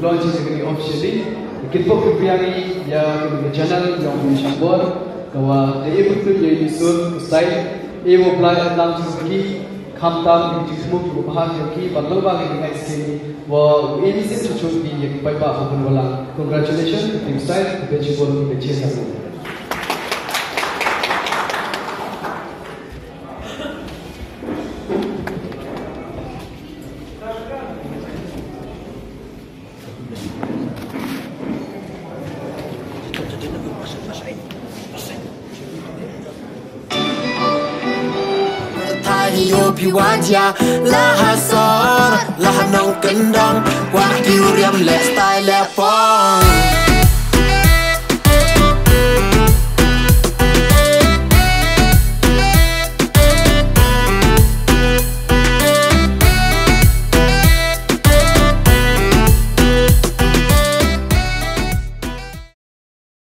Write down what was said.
launch ini officially. Kita kembali ya ke channel yang mencabar bahwa dia betul dia isul style evo play dalam segi kamtam di semua bahasa yang baru bagi dengan sini wah ini sih cukup di yang baik apa pun wala congratulations team style kita cuba kita cakap. Yopi wajah lah sor lah nong kendang wah diuriam le style lepong